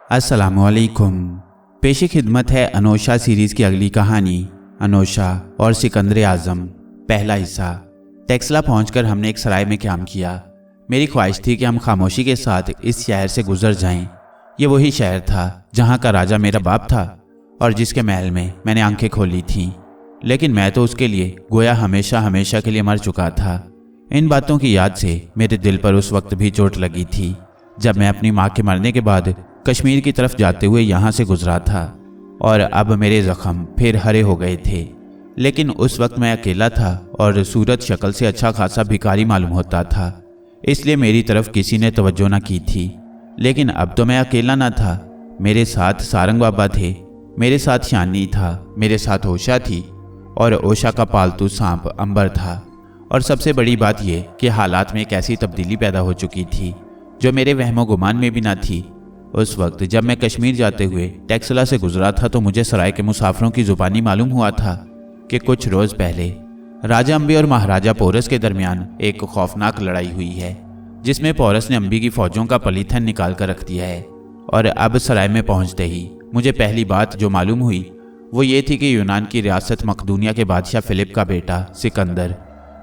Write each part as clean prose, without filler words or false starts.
अस्सलामुअलैकुम। पेशी खिदमत है अनोशा सीरीज़ की अगली कहानी, अनोशा और सिकंदर आज़म, पहला हिस्सा। टेक्सला पहुंचकर हमने एक सराय में क़याम किया। मेरी ख्वाहिश थी कि हम खामोशी के साथ इस शहर से गुजर जाएं। ये वही शहर था जहां का राजा मेरा बाप था और जिसके महल में मैंने आंखें खोली थीं, लेकिन मैं तो उसके लिए गोया हमेशा हमेशा के लिए मर चुका था। इन बातों की याद से मेरे दिल पर उस वक्त भी चोट लगी थी जब मैं अपनी माँ के मरने के बाद कश्मीर की तरफ जाते हुए यहाँ से गुजरा था और अब मेरे ज़ख्म फिर हरे हो गए थे। लेकिन उस वक्त मैं अकेला था और सूरत शक्ल से अच्छा खासा भिखारी मालूम होता था, इसलिए मेरी तरफ किसी ने तवज्जो न की थी। लेकिन अब तो मैं अकेला न था, मेरे साथ सारंग बाबा थे, मेरे साथ शानी था, मेरे साथ ओशा थी और ओशा का पालतू सांप अंबर था। और सबसे बड़ी बात यह कि हालात में एक ऐसी तब्दीली पैदा हो चुकी थी जो मेरे वहमो गुमान में भी ना थी। उस वक्त जब मैं कश्मीर जाते हुए टेक्सला से गुजरा था तो मुझे सराय के मुसाफिरों की जुबानी मालूम हुआ था कि कुछ रोज़ पहले राजा अम्बी और महाराजा पोरस के दरमियान एक खौफनाक लड़ाई हुई है, जिसमें पोरस ने अम्बी की फौजों का पलीथन निकाल कर रख दिया है। और अब सराय में पहुंचते ही मुझे पहली बात जो मालूम हुई वो ये थी कि यूनान की रियासत मकदूनिया के बादशाह फिलिप का बेटा सिकंदर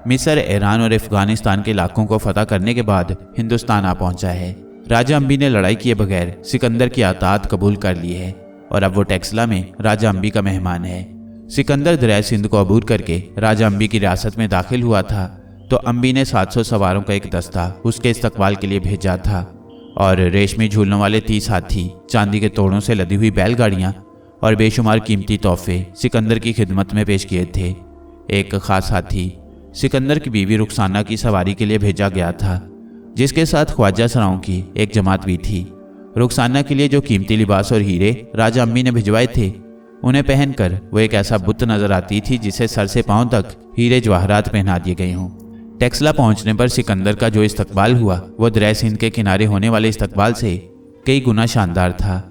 मिस्र, ईरान और अफगानिस्तान के इलाकों को फतह करने के बाद हिंदुस्तान आ पहुंचा है। राजा अम्बी ने लड़ाई किए बगैर सिकंदर की अतात कबूल कर ली है और अब वो टेक्सला में राजा अम्बी का मेहमान है। सिकंदर दरिया सिंध को अबूर करके राजा अम्बी की रियासत में दाखिल हुआ था तो अम्बी ने 700 सवारों का एक दस्ता उसके इस्तकबाल के लिए भेजा था और रेशमी झूलने वाले 30 हाथी, चांदी के तोड़ों से लदी हुई बैलगाड़ियाँ और बेशुमार कीमती तोहफे सिकंदर की खिदमत में पेश किए थे। एक खास हाथी सिकंदर की बीवी रुखसाना की सवारी के लिए भेजा गया था, जिसके साथ ख्वाजा सराओं की एक जमात भी थी। रुखसाना के लिए जो कीमती लिबास और हीरे राजा अम्बी ने भिजवाए थे, उन्हें पहनकर वो एक ऐसा बुत नजर आती थी जिसे सर से पांव तक हीरे जवाहरात पहना दिए गए हों। टेक्सला पहुंचने पर सिकंदर का जो इस्तकबाल हुआ वो दरिया सिंध के किनारे होने वाले इस्तकबाल से कई गुना शानदार था।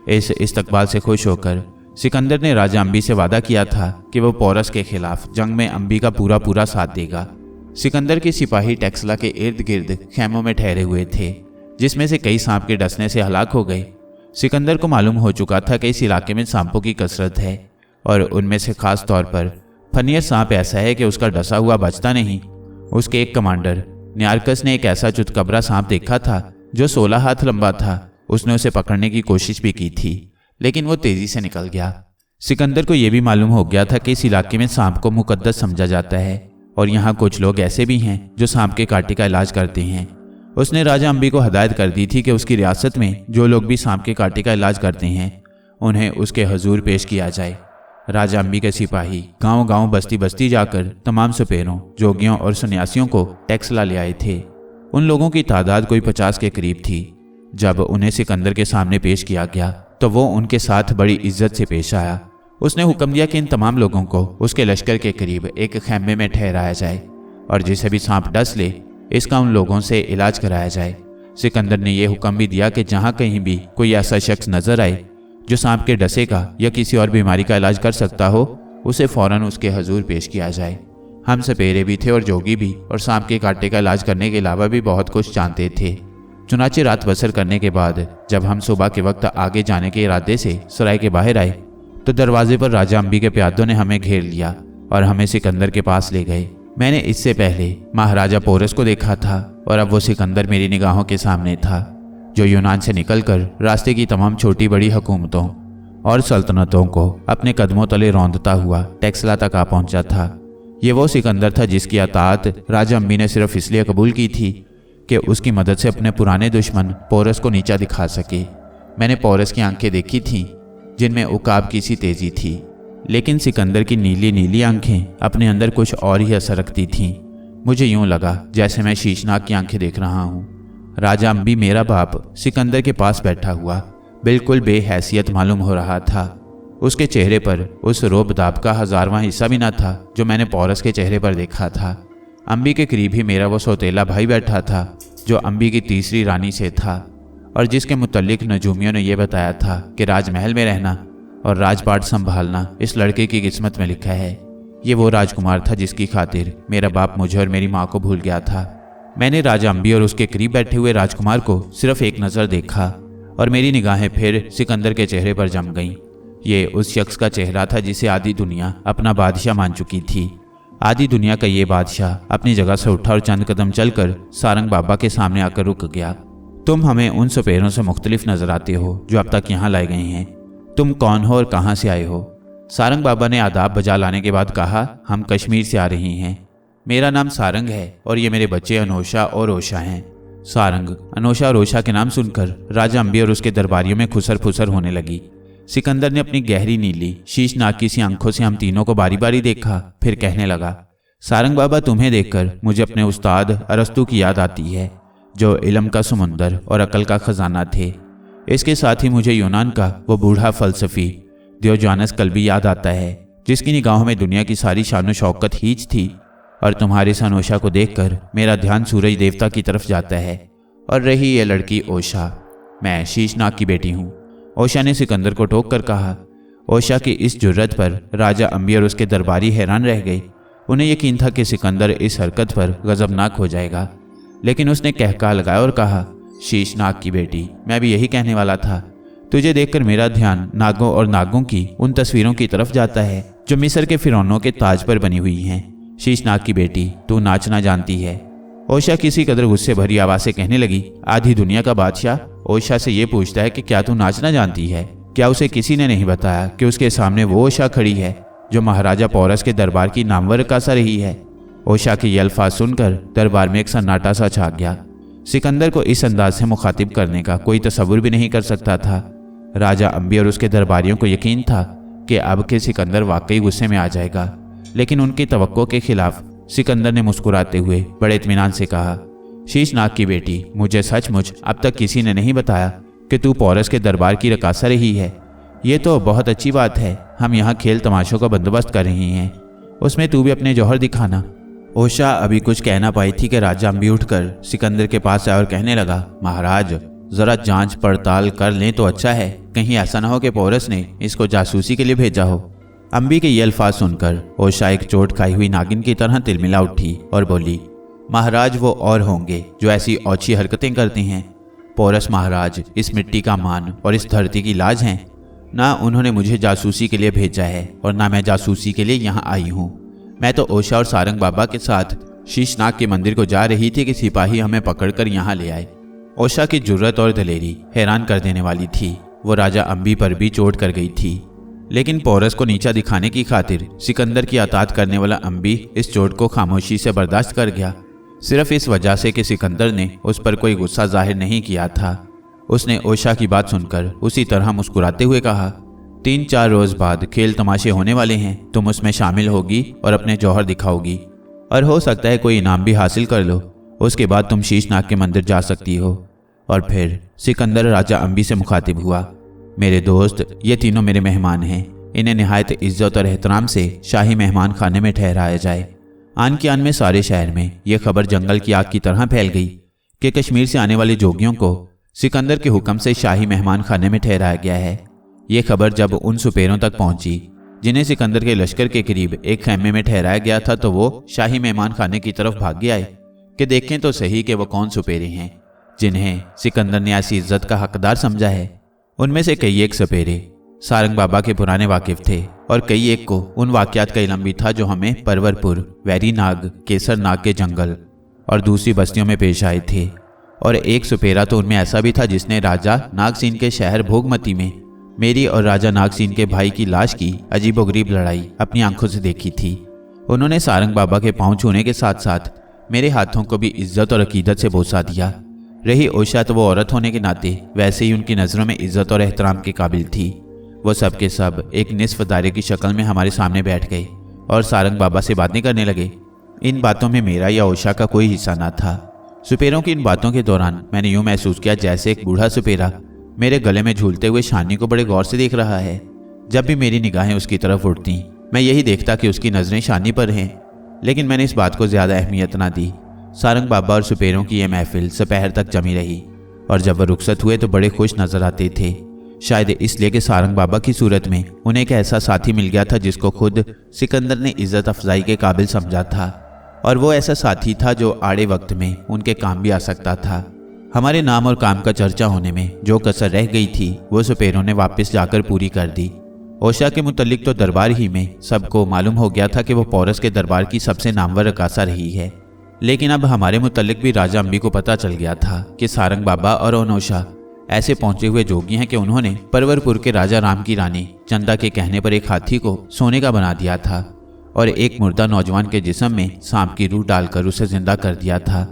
इस इस्तकबाल से खुश होकर सिकंदर ने राजा अम्बी से वादा किया था कि वो पोरस के खिलाफ जंग में अम्बी का पूरा पूरा साथ देगा। सिकंदर के सिपाही टेक्सला के इर्द गिर्द खैमों में ठहरे हुए थे, जिसमें से कई सांप के डसने से हलाक हो गए। सिकंदर को मालूम हो चुका था कि इस इलाके में सांपों की कसरत है और उनमें से खास तौर पर फनियर सांप ऐसा है कि उसका डसा हुआ बचता नहीं। उसके एक कमांडर न्यारकस ने एक ऐसा चुतकबरा सांप देखा था जो 16 हाथ लंबा था। उसने उसे पकड़ने की कोशिश भी की थी, लेकिन वो तेजी से निकल गया। सिकंदर को यह भी मालूम हो गया था कि इस इलाके में सांप को मुकद्दस समझा जाता है और यहाँ कुछ लोग ऐसे भी हैं जो सांप के कांटे का इलाज करते हैं। उसने राजा अम्बी को हदायत कर दी थी कि उसकी रियासत में जो लोग भी सांप के कांटे का इलाज करते हैं उन्हें उसके हजूर पेश किया जाए। राजा अम्बी के सिपाही गांव-गांव बस्ती बस्ती जाकर तमाम सपेरों, जोगियों और सन्यासियों को टेक्सला ले आए थे। उन लोगों की तादाद कोई 50 के करीब थी। जब उन्हें सिकंदर के सामने पेश किया गया तो वो उनके साथ बड़ी इज्जत से पेश आया। उसने हुक्म दिया कि इन तमाम लोगों को उसके लश्कर के करीब एक खैमे में ठहराया जाए और जिसे भी सांप डस ले इसका उन लोगों से इलाज कराया जाए। सिकंदर ने यह हुक्म भी दिया कि जहाँ कहीं भी कोई ऐसा शख्स नजर आए जो सांप के डसे का या किसी और बीमारी का इलाज कर सकता हो, उसे फौरन उसके हजूर पेश किया जाए। हम सपेरे भी थे और जोगी भी, और सांप के कांटे का इलाज करने के अलावा भी बहुत कुछ जानते थे। चुनाचे रात बसर करने के बाद जब हम सुबह के वक्त आगे जाने के इरादे से सराय के बाहर आए तो दरवाजे पर राजा अम्बी के प्यादों ने हमें घेर लिया और हमें सिकंदर के पास ले गए। मैंने इससे पहले महाराजा पोरस को देखा था और अब वो सिकंदर मेरी निगाहों के सामने था, जो यूनान से निकलकर रास्ते की तमाम छोटी बड़ी हुकूमतों और सल्तनतों को अपने कदमों तले रौंदता हुआ टेक्सला तक आ पहुंचा था। ये वो सिकंदर था जिसकी अतात राजा अम्बी ने सिर्फ इसलिए कबूल की थी कि उसकी मदद से अपने पुराने दुश्मन पोरस को नीचा दिखा सके। मैंने पोरस की आंखें देखी थीं जिनमें उकाब की सी तेजी थी, लेकिन सिकंदर की नीली नीली आंखें अपने अंदर कुछ और ही असर रखती थीं। मुझे यूं लगा जैसे मैं शीशनाग की आंखें देख रहा हूं। राजा अम्बी मेरा बाप सिकंदर के पास बैठा हुआ बिल्कुल बेहैसियत मालूम हो रहा था। उसके चेहरे पर उस रोब-दाब का 1000वां हिस्सा भी न था जो मैंने पोरस के चेहरे पर देखा था। अम्बी के करीब ही मेरा वो सौतेला भाई बैठा था जो अम्बी की तीसरी रानी से था और जिसके मुतल्लिक नजूमियों ने यह बताया था कि राजमहल में रहना और राजपाट संभालना इस लड़के की किस्मत में लिखा है। ये वो राजकुमार था जिसकी खातिर मेरा बाप मुझे और मेरी माँ को भूल गया था। मैंने राजा अम्बी और उसके करीब बैठे हुए राजकुमार को सिर्फ एक नज़र देखा और मेरी निगाहें फिर सिकंदर के चेहरे पर जम गईं। ये उस शख्स का चेहरा था जिसे आधी दुनिया अपना बादशाह मान चुकी थी। आधी दुनिया का ये बादशाह अपनी जगह से उठा और चंद कदम चलकर सारंग बाबा के सामने आकर रुक गया। तुम हमें उन सपेरों से मुख्तलिफ नजर आते हो जो अब तक यहाँ लाए गए हैं। तुम कौन हो और कहाँ से आए हो? सारंग बाबा ने आदाब बजा लाने के बाद कहा, हम कश्मीर से आ रही हैं। मेरा नाम सारंग है और ये मेरे बच्चे अनोशा और ओशा हैं। सारंग, अनोशा और ओशा के नाम सुनकर राजा अंबी और उसके दरबारियों में खुसर फुसर होने लगी। सिकंदर ने अपनी गहरी नीली शीशनाकी सी आंखों से हम तीनों को बारी बारी देखा, फिर कहने लगा, सारंग बाबा, तुम्हें देखकर मुझे अपने उस्ताद अरस्तु की याद आती है, जो इल्म का समुंदर और अकल का खजाना थे। इसके साथ ही मुझे यूनान का वो बूढ़ा फलसफी डियोजानस कल्बी याद आता है, जिसकी निगाहों में दुनिया की सारी शान शौकत हीच थी। और तुम्हारे इस अनोशा को देखकर मेरा ध्यान सूरज देवता की तरफ जाता है। और रही ये लड़की ओशा, मैं शीशनाग की बेटी हूँ। ओशा ने सिकंदर को टोक कर कहा। ओशा की इस जुर्रत पर राजा अंबी और उसके दरबारी हैरान रह गए। उन्हें यकीन था कि सिकंदर इस हरकत पर गजबनाक हो जाएगा, लेकिन उसने कहका लगाया और कहा, शीशनाग की बेटी, मैं भी यही कहने वाला था। तुझे देखकर मेरा ध्यान नागों और नागों की उन तस्वीरों की तरफ जाता है जो मिस्र के फिरौनों के ताज पर बनी हुई हैं। शीशनाग की बेटी, तू नाचना जानती है। ओशा किसी कदर गुस्से भरी आवाज से कहने लगी। आधी दुनिया का बादशाह ओशा से ये पूछता है कि क्या तू नाचना जानती है? क्या उसे किसी ने नहीं बताया कि उसके सामने वो ओशा खड़ी है जो महाराजा पोरस के दरबार की नामवर कासा रही है? ओशा के ये अल्फाज सुनकर दरबार में एक सन्नाटा सा छा गया। सिकंदर को इस अंदाज से मुखातिब करने का कोई तसव्वुर भी नहीं कर सकता था। राजा अंबी और उसके दरबारियों को यकीन था कि अब के सिकंदर वाकई गुस्से में आ जाएगा, लेकिन उनकी तवक्को के खिलाफ सिकंदर ने मुस्कुराते हुए बड़े इत्मीनान से कहा, शीशनाग की बेटी, मुझे सचमुच अब तक किसी ने नहीं बताया कि तू पोरस के दरबार की रकासा रही है। ये तो बहुत अच्छी बात है। हम यहाँ खेल तमाशों का बंदोबस्त कर रहे हैं, उसमें तू भी अपने जौहर दिखाना। ओशा अभी कुछ कहना पाई थी कि राजा अंबी उठकर सिकंदर के पास आया और कहने लगा, महाराज, जरा जांच पड़ताल कर लें तो अच्छा है। कहीं ऐसा ना हो कि पोरस ने इसको जासूसी के लिए भेजा हो। अंबी के ये अल्फाज सुनकर ओशा एक चोट खाई हुई नागिन की तरह तिलमिला उठी और बोली, महाराज, वो और होंगे जो ऐसी औछी हरकतें करते हैं। पोरस महाराज इस मिट्टी का मान और इस धरती की लाज हैं। ना उन्होंने मुझे जासूसी के लिए भेजा है और ना मैं जासूसी के लिए यहाँ आई हूँ। मैं तो ओशा और सारंग बाबा के साथ शीशनाग के मंदिर को जा रही थी कि सिपाही हमें पकड़कर यहाँ ले आए। ओशा की जुर्रत और दलेरी हैरान कर देने वाली थी। वो राजा अंबी पर भी चोट कर गई थी, लेकिन पोरस को नीचा दिखाने की खातिर सिकंदर की अतात करने वाला अंबी इस चोट को खामोशी से बर्दाश्त कर गया, सिर्फ इस वजह से कि सिकंदर ने उस पर कोई गुस्सा जाहिर नहीं किया था। उसने ओशा की बात सुनकर उसी तरह मुस्कुराते हुए कहा, 3-4 रोज बाद खेल तमाशे होने वाले हैं। तुम उसमें शामिल होगी और अपने जौहर दिखाओगी, और हो सकता है कोई इनाम भी हासिल कर लो। उसके बाद तुम शीशनाग के मंदिर जा सकती हो। और फिर सिकंदर राजा अंबी से मुखातिब हुआ, मेरे दोस्त, ये तीनों मेरे मेहमान हैं। इन्हें निहायत इज्जत और एहतराम से शाही मेहमान खाने में ठहराया जाए। आन की आन में सारे शहर में यह खबर जंगल की आग की तरह फैल गई कि कश्मीर से आने वाले जोगियों को सिकंदर के हुक्म से शाही मेहमान खाने में ठहराया गया है। ये खबर जब उन सुपेरों तक पहुंची जिन्हें सिकंदर के लश्कर के करीब एक खैमे में ठहराया गया था, तो वो शाही मेहमान खाने की तरफ भाग आए कि देखें तो सही कि वो कौन सुपेरे हैं जिन्हें सिकंदर ने ऐसी इज्जत का हकदार समझा है। उनमें से कई एक सपेरे सारंग बाबा के पुराने वाकिफ थे और कई एक को उन वाकयात का इल्म भी था जो हमें परवरपुर, वैरी नाग, केसर नाग के जंगल और दूसरी बस्तियों में पेश आए थे। और एक सुपेरा तो उनमें ऐसा भी था जिसने राजा नागसीन के शहर भोगमती में मेरी और राजा नागसीन के भाई की लाश की अजीबोगरीब लड़ाई अपनी आंखों से देखी थी। उन्होंने सारंग बाबा के पांव छूने के साथ साथ मेरे हाथों को भी इज्जत और अकीदत से बोसा दिया। रही ओशा तो वो औरत होने के नाते वैसे ही उनकी नज़रों में इज्जत और एहतराम के काबिल थी। वो सब के सब एक निस्फ दायरे की शक्ल में हमारे सामने बैठ गए और सारंग बाबा से बातें करने लगे। इन बातों में मेरा या ओशा का कोई हिस्सा ना था। सुपेरों की इन बातों के दौरान मैंने यूं महसूस किया जैसे एक बूढ़ा सुपेरा मेरे गले में झूलते हुए शानी को बड़े गौर से देख रहा है। जब भी मेरी निगाहें उसकी तरफ उठती मैं यही देखता कि उसकी नज़रें शानी पर हैं, लेकिन मैंने इस बात को ज़्यादा अहमियत ना दी। सारंग बाबा और सुपेरों की यह महफिल दोपहर तक जमी रही और जब वह रुखसत हुए तो बड़े खुश नजर आते थे, शायद इसलिए कि सारंग बाबा की सूरत में उन्हें एक ऐसा साथी मिल गया था जिसको खुद सिकंदर ने इज्जत अफजाई के काबिल समझा था, और वो ऐसा साथी था जो आड़े वक्त में उनके काम भी आ सकता था। हमारे नाम और काम का चर्चा होने में जो कसर रह गई थी वो सुपेरों ने वापस जाकर पूरी कर दी। ओशा के मुतल्लिक तो दरबार ही में सबको मालूम हो गया था कि वो पोरस के दरबार की सबसे नामवर रकासा रही है, लेकिन अब हमारे मुतल्लिक भी राजा अम्बी को पता चल गया था कि सारंग बाबा और ओनोशा ऐसे पहुंचे हुए जोगी हैं कि उन्होंने परवरपुर के राजा राम की रानी चंदा के कहने पर एक हाथी को सोने का बना दिया था और एक मुर्दा नौजवान के जिस्म में सांप की रूह डालकर उसे जिंदा कर दिया था।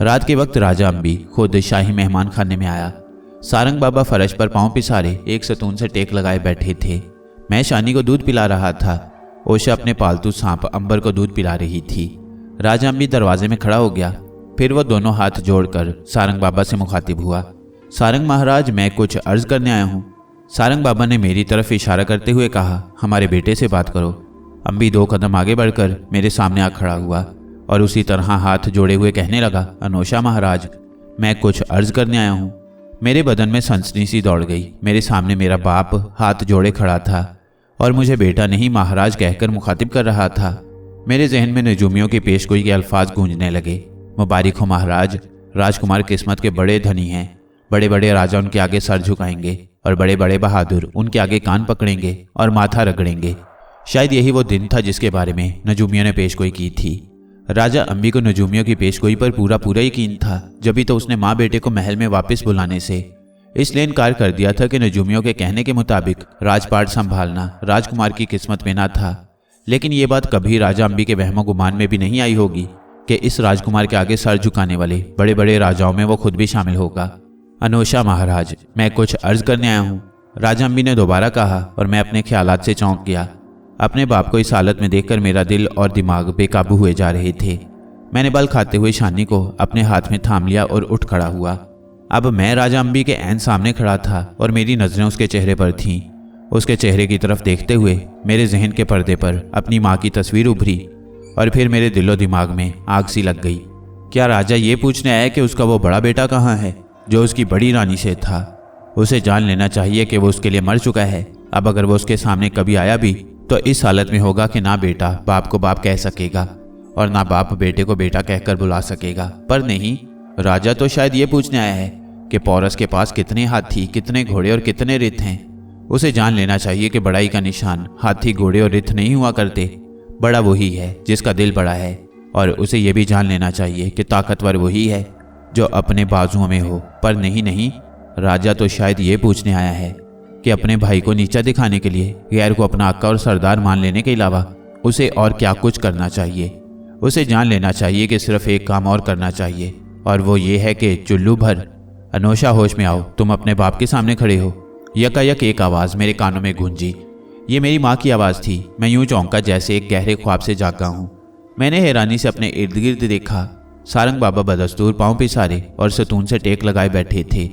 रात के वक्त राजा अम्बी खुद शाही मेहमान खाने में आया। सारंग बाबा फर्श पर पांव पिसारे एक सतून से टेक लगाए बैठे थे। मैं शानी को दूध पिला रहा था। ओशा अपने पालतू सांप अंबर को दूध पिला रही थी। राजा अम्बी दरवाजे में खड़ा हो गया। फिर वो दोनों हाथ जोड़कर सारंग बाबा से मुखातिब हुआ। सारंग महाराज, मैं कुछ अर्ज करने आया हूँ। सारंग बाबा ने मेरी तरफ इशारा करते हुए कहा, हमारे बेटे से बात करो। अम्बी 2 कदम आगे बढ़कर मेरे सामने आ खड़ा हुआ और उसी तरह हाथ जोड़े हुए कहने लगा, अनोशा महाराज, मैं कुछ अर्ज करने आया हूँ। मेरे बदन में सनसनी सी दौड़ गई। मेरे सामने मेरा बाप हाथ जोड़े खड़ा था और मुझे बेटा नहीं महाराज कहकर मुखातिब कर रहा था। मेरे जहन में नजूमियों की पेशगोई के अल्फाज गूंजने लगे। मुबारक हो महाराज, राजकुमार किस्मत के बड़े धनी हैं। बड़े बड़े राजा उनके आगे सर झुकाएंगे और बड़े बड़े बहादुर उनके आगे कान पकड़ेंगे और माथा रगड़ेंगे। शायद यही वो दिन था जिसके बारे में नजूमियों ने पेशगोई की थी। राजा अम्बी को नजूमियों की पेशगोई पर पूरा यकीन था, जभी तो उसने माँ बेटे को महल में वापस बुलाने से इसलिए इनकार कर दिया था कि नजूमियों के कहने के मुताबिक राजपाट संभालना राजकुमार की किस्मत में ना था। लेकिन ये बात कभी राजा अम्बी के वहमो गुमान में भी नहीं आई होगी कि इस राजकुमार के आगे सर झुकाने वाले बड़े बड़े राजाओं में वो खुद भी शामिल होगा। अनोशा महाराज, मैं कुछ अर्ज करने आया हूँ, राजा अम्बी ने दोबारा कहा और मैं अपने ख्यालात से चौंक गया। अपने बाप को इस हालत में देखकर मेरा दिल और दिमाग बेकाबू हुए जा रहे थे। मैंने बल खाते हुए शानी को अपने हाथ में थाम लिया और उठ खड़ा हुआ। अब मैं राजा अम्बी के ऐन सामने खड़ा था और मेरी नज़रें उसके चेहरे पर थीं। उसके चेहरे की तरफ देखते हुए मेरे जहन के पर्दे पर अपनी माँ की तस्वीर उभरी और फिर मेरे दिलो दिमाग में आग सी लग गई। क्या राजा ये पूछने आया कि उसका वो बड़ा बेटा कहाँ है जो उसकी बड़ी रानी से था? उसे जान लेना चाहिए कि वो उसके लिए मर चुका है। अब अगर वो उसके सामने कभी आया भी तो इस हालत में होगा कि ना बेटा बाप को बाप कह सकेगा और ना बाप बेटे को बेटा कहकर बुला सकेगा। पर नहीं, राजा तो शायद ये पूछने आया है कि पोरस के पास कितने हाथी, कितने घोड़े और कितने रिथ हैं। उसे जान लेना चाहिए कि बड़ाई का निशान हाथी, घोड़े और रिथ नहीं हुआ करते। बड़ा वही है जिसका दिल बड़ा है, और उसे यह भी जान लेना चाहिए कि ताकतवर वही है जो अपने बाजुओं में हो। पर नहीं, राजा तो शायद ये पूछने आया है कि अपने भाई को नीचा दिखाने के लिए गैर को अपना आका और सरदार मान लेने के अलावा उसे और क्या कुछ करना चाहिए। उसे जान लेना चाहिए कि सिर्फ एक काम और करना चाहिए, और वो ये है कि चुल्लू भर, अनोशा होश में आओ, तुम अपने बाप के सामने खड़े हो। यकायक एक आवाज़ मेरे कानों में गूंजी। ये मेरी माँ की आवाज़ थी। मैं यूं चौंका जैसे एक गहरे ख्वाब से जागा हूँ। मैंने हैरानी से अपने इर्द गिर्द देखा। सारंग बाबा बदस्तूर पाँव पिसारे और सतून से टेक लगाए बैठे थे।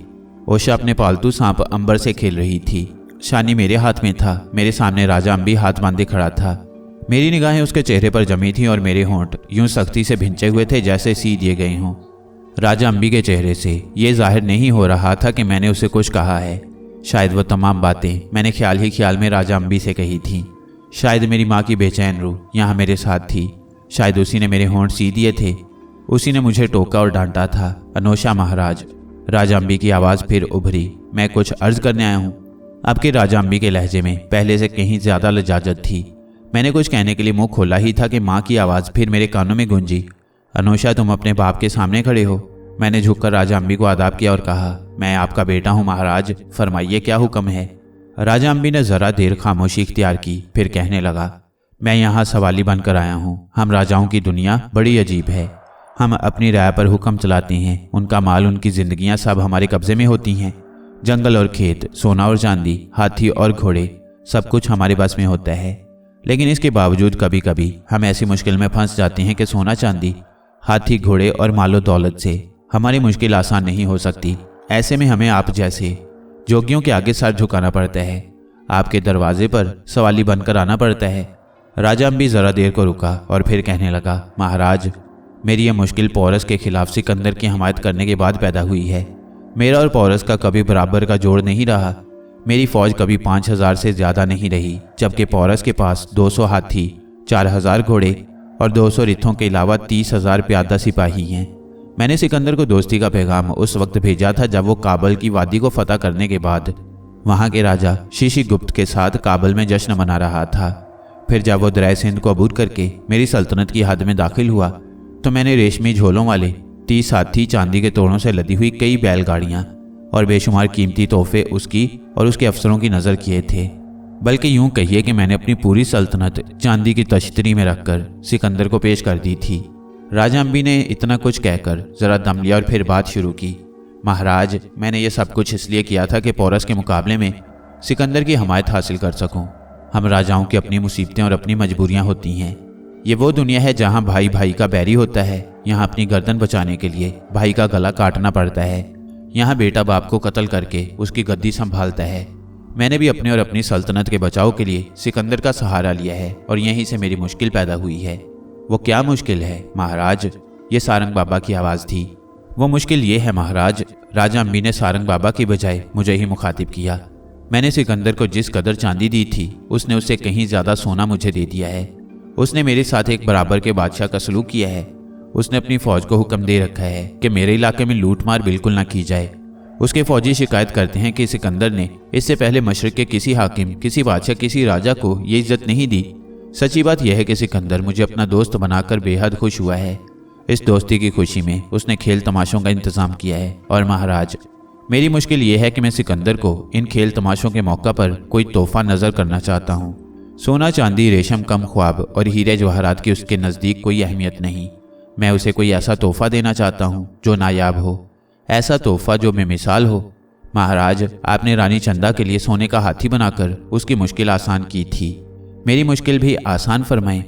ओशा अपने पालतू सांप अंबर से खेल रही थी। शानी मेरे हाथ में था। मेरे सामने राजा अम्बी हाथ बांधे खड़ा था। मेरी निगाहें उसके चेहरे पर जमी थीं और मेरे होंठ यूं सख्ती से भिंचे हुए थे जैसे सी दिए गए हों। राजा अम्बी के चेहरे से ये जाहिर नहीं हो रहा था कि मैंने उसे कुछ कहा है। शायद वो तमाम बातें मैंने ख्याल ही ख्याल में राजा अम्बी से कही थीं। शायद मेरी माँ की बेचैन रूह यहाँ मेरे साथ थी। शायद उसी ने मेरे होंठ सी दिए थे। उसी ने मुझे टोका और डांटा था। अनोशा महाराज, राजा अम्बी की आवाज़ फिर उभरी, मैं कुछ अर्ज करने आया हूँ। अब के राजा अम्बी के लहजे में पहले से कहीं ज़्यादा लजाजत थी। मैंने कुछ कहने के लिए मुंह खोला ही था कि माँ की आवाज़ फिर मेरे कानों में गूंजी, अनोशा तुम अपने बाप के सामने खड़े हो। मैंने झुककर राजा अम्बी को आदाब किया और कहा, मैं आपका बेटा हूँ महाराज, फरमाइए क्या हुक्म है। राजा अम्बी ने ज़रा देर खामोशी इख्तियार की, फिर कहने लगा, मैं यहाँ सवाली बनकर आया हूँ। हम राजाओं की दुनिया बड़ी अजीब है। हम अपनी राय पर हुक्म चलाते हैं। उनका माल, उनकी जिंदगियां सब हमारे कब्जे में होती हैं। जंगल और खेत, सोना और चांदी, हाथी और घोड़े, सब कुछ हमारे बस में होता है। लेकिन इसके बावजूद कभी कभी हम ऐसी मुश्किल में फंस जाते हैं कि सोना चांदी, हाथी घोड़े और मालो दौलत से हमारी मुश्किल आसान नहीं हो सकती। ऐसे में हमें आप जैसे जोगियों के आगे सर झुकाना पड़ता है। आपके दरवाजे पर सवाली बनकर आना पड़ता है। राजा अम्बी ज़रा देर को रुका और फिर कहने लगा, महाराज, मेरी यह मुश्किल पोरस के खिलाफ सिकंदर की हमायत करने के बाद पैदा हुई है। मेरा और पोरस का कभी बराबर का जोड़ नहीं रहा। मेरी फौज कभी 5000 से ज़्यादा नहीं रही, जबकि पोरस के पास 200 हाथी, 4000 घोड़े और 200 रिथों के अलावा 30,000 प्यादा सिपाही हैं। मैंने सिकंदर को दोस्ती का पैगाम उस वक्त भेजा था जब वो काबुल की वादी को फतह करने के बाद वहाँ के राजा शीशीगुप्त के साथ काबुल में जश्न मना रहा था। फिर जब वो दरिया सिंध को अबूर करके मेरी सल्तनत की हद में दाखिल हुआ तो मैंने रेशमी झोलों वाले 30 हाथी, चांदी के तोड़ों से लदी हुई कई बैलगाड़ियाँ और बेशुमार कीमती तोहफे उसकी और उसके अफसरों की नज़र किए थे। बल्कि यूं कहिए कि मैंने अपनी पूरी सल्तनत चांदी की तश्तरी में रखकर सिकंदर को पेश कर दी थी। राजा अम्बी ने इतना कुछ कहकर ज़रा दम लिया और फिर बात शुरू की। महाराज, मैंने ये सब कुछ इसलिए किया था कि पोरस के मुकाबले में सिकंदर की हमायत हासिल कर सकूं। हम राजाओं की अपनी मुसीबतें और अपनी मजबूरियां होती हैं। ये वो दुनिया है जहां भाई भाई का बैरी होता है। यहाँ अपनी गर्दन बचाने के लिए भाई का गला काटना पड़ता है। यहाँ बेटा बाप को कत्ल करके उसकी गद्दी संभालता है। मैंने भी अपने और अपनी सल्तनत के बचाव के लिए सिकंदर का सहारा लिया है और यहीं से मेरी मुश्किल पैदा हुई है। वो क्या मुश्किल है महाराज? ये सारंग बाबा की आवाज़ थी। वो मुश्किल ये है महाराज, राजा अम्बी ने सारंग बाबा की बजाय मुझे ही मुखातिब किया। मैंने सिकंदर को जिस कदर चांदी दी थी उसने उससे कहीं ज़्यादा सोना मुझे दे दिया है। उसने मेरे साथ एक बराबर के बादशाह का सलूक किया है। उसने अपनी फ़ौज को हुक्म दे रखा है कि मेरे इलाके में लूट मार बिल्कुल ना की जाए। उसके फौजी शिकायत करते हैं कि सिकंदर ने इससे पहले मशरिक के किसी हाकिम, किसी बादशाह, किसी राजा को ये इज्जत नहीं दी। सच्ची बात यह है कि सिकंदर मुझे अपना दोस्त बनाकर बेहद खुश हुआ है। इस दोस्ती की खुशी में उसने खेल तमाशों का इंतज़ाम किया है। और महाराज, मेरी मुश्किल ये है कि मैं सिकंदर को इन खेल तमाशों के मौका पर कोई तोहफा नज़र करना चाहता हूँ। सोना, चांदी, रेशम, कम ख्वाब और हीरे जवाहरात की उसके नज़दीक कोई अहमियत नहीं। मैं उसे कोई ऐसा तोहफा देना चाहता हूँ जो नायाब हो, ऐसा तोहफा जो बेमिसाल हो। महाराज, आपने रानी चंदा के लिए सोने का हाथी बनाकर उसकी मुश्किल आसान की थी। मेरी मुश्किल भी आसान फरमाएं।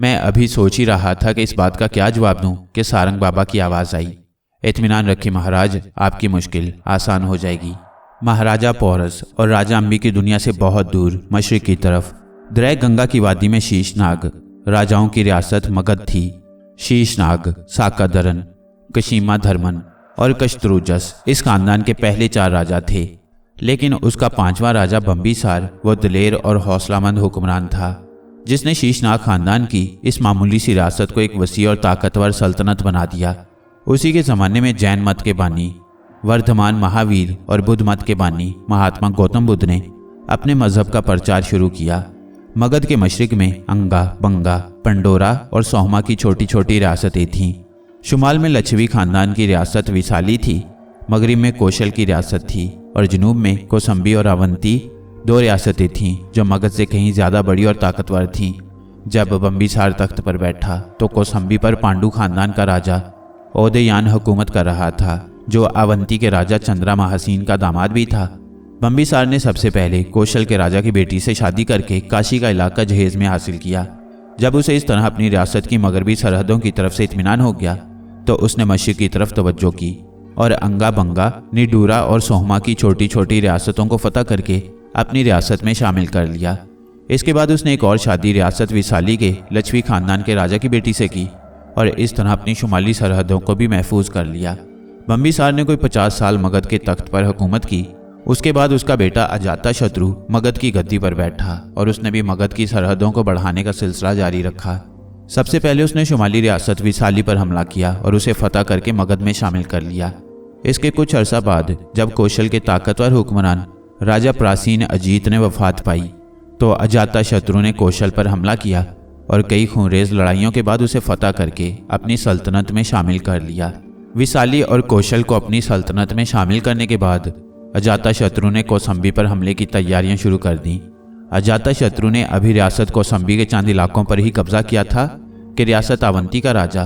मैं अभी सोच ही रहा था कि इस बात का क्या जवाब दूं कि सारंग बाबा की आवाज़ आई। इत्मीनान रखिए महाराज, आपकी मुश्किल आसान हो जाएगी। महाराजा पोरस और राजा अम्बी की दुनिया से बहुत दूर मशरिक की तरफ दरिया गंगा की वादी में शीशनाग राजाओं की रियासत मगध थी। शीशनाग, साकादरन, कशीमा धर्मन और कशत्रुजस इस खानदान के पहले 4 राजा थे। लेकिन उसका 5वां राजा बम्बीसार वो दिलेर और हौसलामंद हुक्मरान था जिसने शीशनाग खानदान की इस मामूली सी रियासत को एक वसी और ताकतवर सल्तनत बना दिया। उसी के ज़माने में जैन मत के बानी वर्धमान महावीर और बुद्ध मत के बानी महात्मा गौतम बुद्ध ने अपने मजहब का प्रचार शुरू किया। मगध के मशरिक में अंगा, बंगा, पंडोरा और सोहमा की छोटी छोटी रियासतें थीं। शुमाल में लच्छवी खानदान की रियासत विसाली थी। मगरिब में कौशल की रियासत थी और जनूब में कोसंबी और अवंती 2 रियासतें थीं जो मगध से कहीं ज़्यादा बड़ी और ताकतवर थीं। जब बम्बीसार तख्त पर बैठा तो कोसंबी पर पांडु खानदान का राजा ओदयान हुकूमत कर रहा था जो अवंती के राजा चंद्रा महासीन का दामाद भी था। बम्बीसार ने सबसे पहले कौशल के राजा की बेटी से शादी करके काशी का इलाका जहेज में हासिल किया। जब उसे इस तरह अपनी रियासत की मगरबी सरहदों की तरफ से इत्मीनान हो गया तो उसने मशरिक की तरफ तवज्जो की और अंगा, बंगा, निडूरा और सोहमा की छोटी छोटी रियासतों को फतह करके अपनी रियासत में शामिल कर लिया। इसके बाद उसने एक और शादी रियासत विसाली के लच्छवी खानदान के राजा की बेटी से की और इस तरह अपनी शुमाली सरहदों को भी महफूज कर लिया। बम्बीसार ने कोई 50 साल मगध के तख्त पर हुकूमत की। उसके बाद उसका बेटा अजातशत्रु मगध की गद्दी पर बैठा और उसने भी मगध की सरहदों को बढ़ाने का सिलसिला जारी रखा। सबसे पहले उसने शुमाली रियासत विसाली पर हमला किया और उसे फतह करके मगध में शामिल कर लिया। इसके कुछ अरसा बाद जब कौशल के ताकतवर हुक्मरान राजा प्राचीन अजीत ने वफात पाई तो अजातशत्रु ने कौशल पर हमला किया और कई खूनरेज लड़ाइयों के बाद उसे फतह करके अपनी सल्तनत में शामिल कर लिया। विसाली और कौशल को अपनी सल्तनत में शामिल करने के बाद अजातशत्रु ने कौसंबी पर हमले की तैयारियां शुरू कर दी। अजातशत्रु ने अभी रियासत कौसंबी के चंद इलाकों पर ही कब्जा किया था कि रियासत अवंती का राजा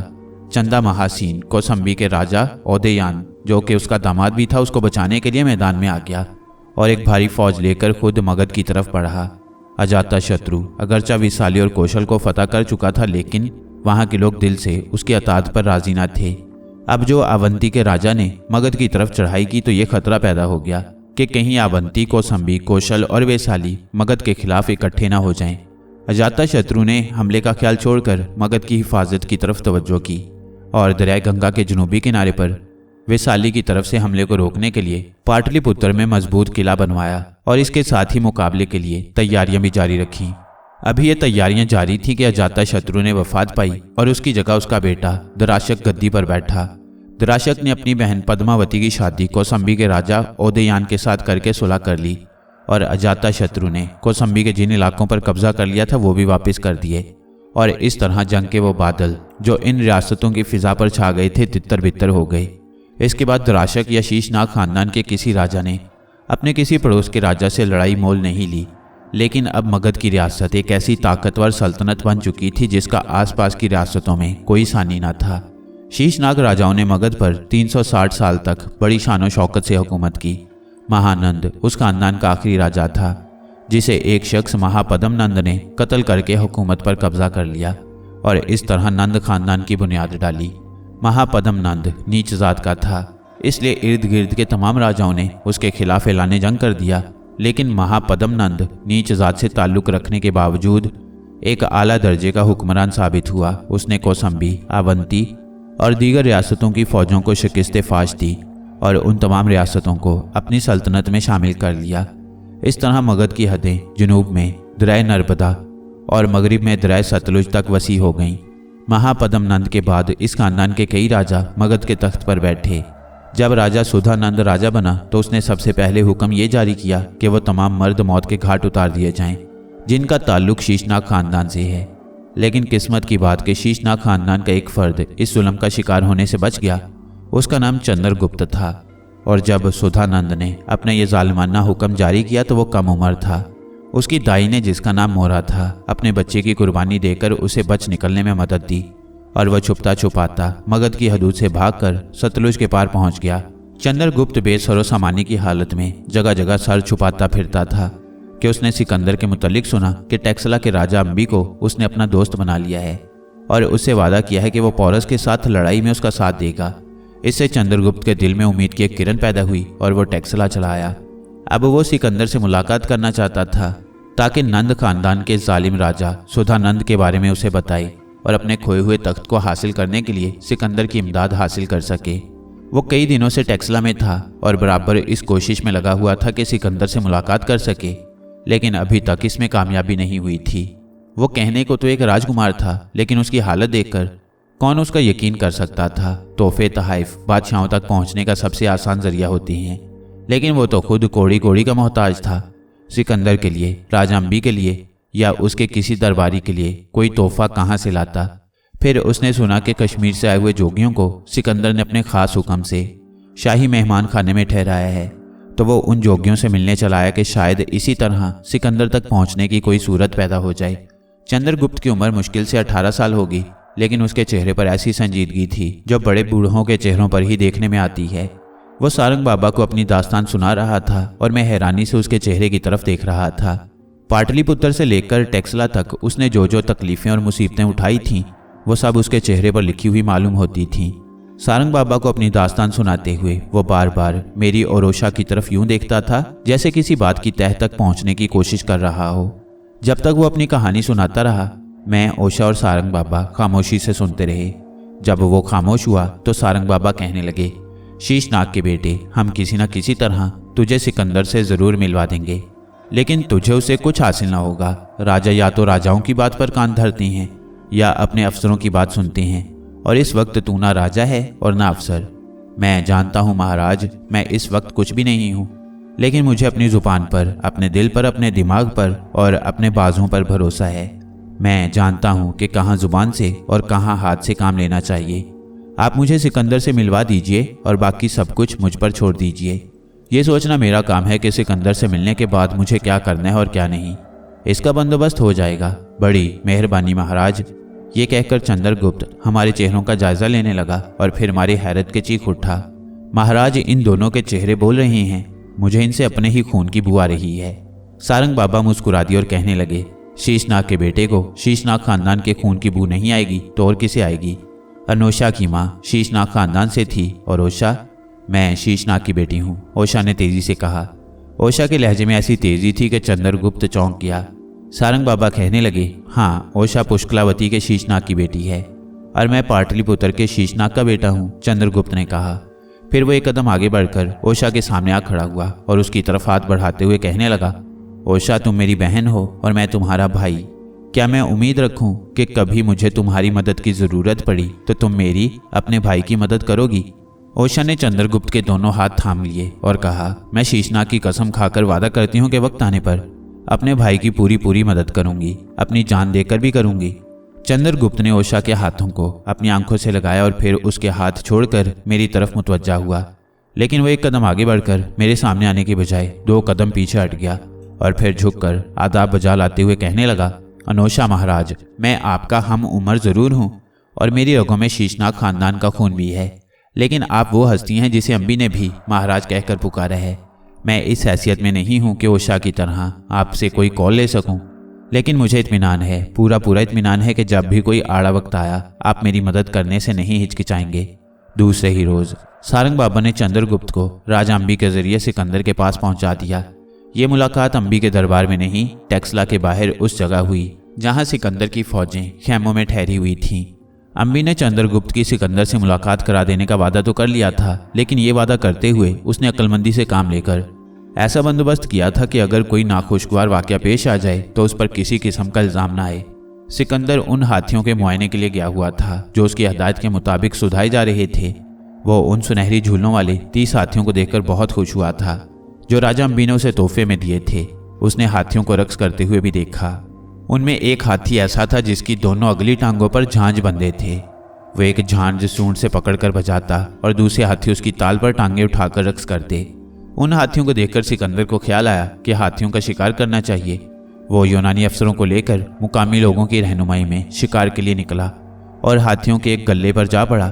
चंदा महासीन कौसंबी के राजा ओदयान जो कि उसका दामाद भी था उसको बचाने के लिए मैदान में आ गया और एक भारी फौज लेकर खुद मगध की तरफ बढ़ा। अजातशत्रु अगरचा विसाली और कौशल को फतह कर चुका था लेकिन वहाँ के लोग दिल से उसकी अताअत पर राजी न थे। अब जो अवंती के राजा ने मगध की तरफ चढ़ाई की तो ये खतरा पैदा हो गया कि कहीं अवंती, कौसंबी, कौशल और वैशाली मगध के खिलाफ इकट्ठे ना हो जाएं। अजातशत्रु ने हमले का ख्याल छोड़कर मगध की हिफाजत की तरफ तवज्जो की और दरिया गंगा के जनूबी किनारे पर वैशाली की तरफ से हमले को रोकने के लिए पाटलिपुत्र में मजबूत किला बनवाया और इसके साथ ही मुकाबले के लिए तैयारियां भी जारी रखीं। अभी ये तैयारियां जारी थी कि अजातशत्रु ने वफात पाई और उसकी जगह उसका बेटा दराशक गद्दी पर बैठा। दुराशक ने अपनी बहन पद्मावती की शादी कौसंबी के राजा ओदयान के साथ करके सुलह कर ली और अजातशत्रु ने कौसंबी के जिन इलाकों पर कब्जा कर लिया था वो भी वापस कर दिए। और इस तरह जंग के वो बादल जो इन रियासतों की फिजा पर छा गए थे तितर बितर हो गए। इसके बाद दुराशक या शीशनाग खानदान के किसी राजा ने अपने किसी पड़ोस के राजा से लड़ाई मोल नहीं ली, लेकिन अब मगध की रियासत एक ऐसी ताकतवर सल्तनत बन चुकी थी जिसका आसपास की रियासतों में कोई सानी न था। शीशनाग राजाओं ने मगध पर 360 साल तक बड़ी शानो शौकत से हुकूमत की। महानंद उस खानदान का आखिरी राजा था जिसे एक शख्स महापद्म नंद ने कत्ल करके हुकूमत पर कब्जा कर लिया और इस तरह नंद खानदान की बुनियाद डाली। महापद्म नंद नीच जात का था, इसलिए इर्द गिर्द के तमाम राजाओं ने उसके खिलाफ ऐलान जंग कर दिया। लेकिन महापद्म नंद नीच जात से ताल्लुक़ रखने के बावजूद एक आला दर्जे का हुक्मरान साबित हुआ। उसने कौसंबी, अवंती और दीगर रियासतों की फौजों को शिकस्त फाश दी और उन तमाम रियासतों को अपनी सल्तनत में शामिल कर लिया। इस तरह मगध की हदें जुनूब में दरिया नर्मदा और मगरिब में दरिया सतलुज तक वसी हो गईं। महापद्म नंद के बाद इस खानदान के कई राजा मगध के तख्त पर बैठे। जब राजा सुधानंद राजा बना तो उसने सबसे पहले हुक्म ये जारी किया कि वो तमाम मर्द मौत के घाट उतार दिए जाएं जिनका ताल्लुक शीशनाग खानदान से है। लेकिन किस्मत की बात कि शीशनाग खानदान का एक फर्द इस जुल्म का शिकार होने से बच गया। उसका नाम चंद्रगुप्त था और जब सुधानंद ने अपना ये जालिमाना हुक्म जारी किया तो वो कम उम्र था। उसकी दाई ने, जिसका नाम मोहरा था, अपने बच्चे की कुर्बानी देकर उसे बच निकलने में मदद दी और वह छुपता छुपाता मगध की हदूद से भागकर सतलुज के पार पहुंच गया। चंद्रगुप्त बेसरो सामानी की हालत में जगह जगह सर छुपाता फिरता था कि उसने सिकंदर के मुतल्लिक सुना कि टैक्सला के राजा अंबी को उसने अपना दोस्त बना लिया है और उससे वादा किया है कि वो पोरस के साथ लड़ाई में उसका साथ देगा। इससे चंद्रगुप्त के दिल में उम्मीद की एक किरण पैदा हुई और वो टैक्सला चला आया। अब वो सिकंदर से मुलाकात करना चाहता था ताकि नंद खानदान के जालिम राजा सुधानंद के बारे में उसे बताए और अपने खोए हुए तख्त को हासिल करने के लिए सिकंदर की इमदाद हासिल कर सके। वो कई दिनों से टैक्सला में था और बराबर इस कोशिश में लगा हुआ था कि सिकंदर से मुलाकात कर सके, लेकिन अभी तक इसमें कामयाबी नहीं हुई थी। वो कहने को तो एक राजकुमार था, लेकिन उसकी हालत देखकर कौन उसका यकीन कर सकता था। तोहफे तहाइफ बादशाहों तक पहुंचने का सबसे आसान जरिया होती हैं, लेकिन वो तो खुद कोड़ी कोड़ी का मोहताज था। सिकंदर के लिए, राजा अंबी के लिए या उसके किसी दरबारी के लिए कोई तोहफा कहाँ से लाता। फिर उसने सुना कि कश्मीर से आए हुए जोगियों को सिकंदर ने अपने खास हुक्म से शाही मेहमान खाने में ठहराया है, तो वो उन जोगियों से मिलने चला आया कि शायद इसी तरह सिकंदर तक पहुंचने की कोई सूरत पैदा हो जाए। चंद्रगुप्त की उम्र मुश्किल से 18 साल होगी, लेकिन उसके चेहरे पर ऐसी संजीदगी थी जो बड़े बूढ़ों के चेहरों पर ही देखने में आती है। वो सारंग बाबा को अपनी दास्तान सुना रहा था और मैं हैरानी से उसके चेहरे की तरफ देख रहा था। पाटलिपुत्र से लेकर टैक्सला तक उसने जो जो तकलीफें और मुसीबतें उठाई थीं, वो सब उसके चेहरे पर लिखी हुई मालूम होती थीं। सारंग बाबा को अपनी दास्तान सुनाते हुए वो बार बार मेरी और ओशा की तरफ यूं देखता था जैसे किसी बात की तह तक पहुंचने की कोशिश कर रहा हो। जब तक वो अपनी कहानी सुनाता रहा, मैं, ओशा और सारंग बाबा खामोशी से सुनते रहे। जब वो खामोश हुआ तो सारंग बाबा कहने लगे, शीशनाग के बेटे, हम किसी न किसी तरह तुझे सिकंदर से ज़रूर मिलवा देंगे, लेकिन तुझे उसे कुछ हासिल ना होगा। राजा या तो राजाओं की बात पर कान धरते हैं या अपने अफसरों की बात सुनते हैं, और इस वक्त तू ना राजा है और ना अफसर। मैं जानता हूँ महाराज, मैं इस वक्त कुछ भी नहीं हूँ, लेकिन मुझे अपनी ज़ुबान पर, अपने दिल पर, अपने दिमाग पर और अपने बाजुओं पर भरोसा है। मैं जानता हूँ कि कहाँ ज़ुबान से और कहाँ हाथ से काम लेना चाहिए। आप मुझे सिकंदर से मिलवा दीजिए और बाकी सब कुछ मुझ पर छोड़ दीजिए। ये सोचना मेरा काम है कि सिकंदर से मिलने के बाद मुझे क्या करना है और क्या नहीं। इसका बंदोबस्त हो जाएगा। बड़ी मेहरबानी महाराज। ये कहकर चंद्रगुप्त हमारे चेहरों का जायजा लेने लगा और फिर हमारी हैरत के चीख उठा, महाराज, इन दोनों के चेहरे बोल रहे हैं, मुझे इनसे अपने ही खून की बू आ रही है। सारंग बाबा मुस्कुरा दिए और कहने लगे, शीशनाग के बेटे को शीशनाग खानदान के खून की बू नहीं आएगी तो और किसे आएगी। अनोशा की माँ शीशनाग खानदान से थी और ओशा, मैं शीशनाग की बेटी हूँ, ओशा ने तेजी से कहा। ओशा के लहजे में ऐसी तेजी थी कि चंद्रगुप्त चौंक गया। सारंग बाबा कहने लगे, हाँ, ओशा पुष्कलावती के शीशनाग की बेटी है और मैं पाटलिपुत्र के शीशनाग का बेटा हूँ, चंद्रगुप्त ने कहा। फिर वो एक कदम आगे बढ़कर ओशा के सामने आ खड़ा हुआ और उसकी तरफ हाथ बढ़ाते हुए कहने लगा, ओशा, तुम मेरी बहन हो और मैं तुम्हारा भाई। क्या मैं उम्मीद रखूं कि कभी मुझे तुम्हारी मदद की ज़रूरत पड़ी तो तुम मेरी, अपने भाई की मदद करोगी? ओशा ने चंद्रगुप्त के दोनों हाथ थाम लिए और कहा, मैं शीशनाग की कसम खाकर वादा करती हूँ कि वक्त आने पर अपने भाई की पूरी मदद करूंगी, अपनी जान देकर भी करूंगी। चंद्रगुप्त ने ओशा के हाथों को अपनी आंखों से लगाया और फिर उसके हाथ छोड़कर मेरी तरफ मुतवज्जा हुआ, लेकिन वो एक कदम आगे बढ़कर मेरे सामने आने के बजाय 2 कदम पीछे हट गया और फिर झुककर आदाब बजा लाते हुए कहने लगा, अनोशा महाराज, मैं आपका हम उम्र जरूर हूँ और मेरी रगों में शीशनाग खानदान का खून भी है, लेकिन आप वो हस्ती हैं जिसे अम्बी ने भी महाराज कहकर पुकारा है। मैं इस हैसियत में नहीं हूँ कि ओशा की तरह आपसे कोई कॉल ले सकूं, लेकिन मुझे इत्मीनान है, पूरा इत्मीनान है कि जब भी कोई आड़ा वक्त आया आप मेरी मदद करने से नहीं हिचकिचाएंगे। दूसरे ही रोज सारंग बाबा ने चंद्रगुप्त को राजा अम्बी के जरिए सिकंदर के पास पहुंचा दिया। ये मुलाकात अम्बी के दरबार में नहीं, टेक्सला के बाहर उस जगह हुई जहां सिकंदर की फौजें खैमों में ठहरी हुई थीं। अम्बी ने चंद्रगुप्त की सिकंदर से मुलाकात करा देने का वादा तो कर लिया था, लेकिन ये वादा करते हुए उसने अक्लमंदी से काम लेकर ऐसा बंदोबस्त किया था कि अगर कोई नाखुशगवार वाकया पेश आ जाए तो उस पर किसी किस्म का इल्जाम ना आए। सिकंदर उन हाथियों के मुआयने के लिए गया हुआ था जो उसकी हदायत के मुताबिक सुधाए जा रहे थे। वो उन सुनहरी झूलों वाले 30 हाथियों को देखकर बहुत खुश हुआ था जो राजा अम्बी ने उसे तोहफे में दिए थे। उसने हाथियों को रक्स करते हुए भी देखा। उनमें एक हाथी ऐसा था जिसकी दोनों अगली टांगों पर झांझ बंधे थे। वो एक झांझ सूंड से पकड़कर बजाता और दूसरे हाथी उसकी ताल पर टांगे उठाकर रक्स करते। उन हाथियों को देखकर सिकंदर को ख्याल आया कि हाथियों का शिकार करना चाहिए। वो यूनानी अफसरों को लेकर मुकामी लोगों की रहनुमाई में शिकार के लिए निकला और हाथियों के एक गल्ले पर जा पड़ा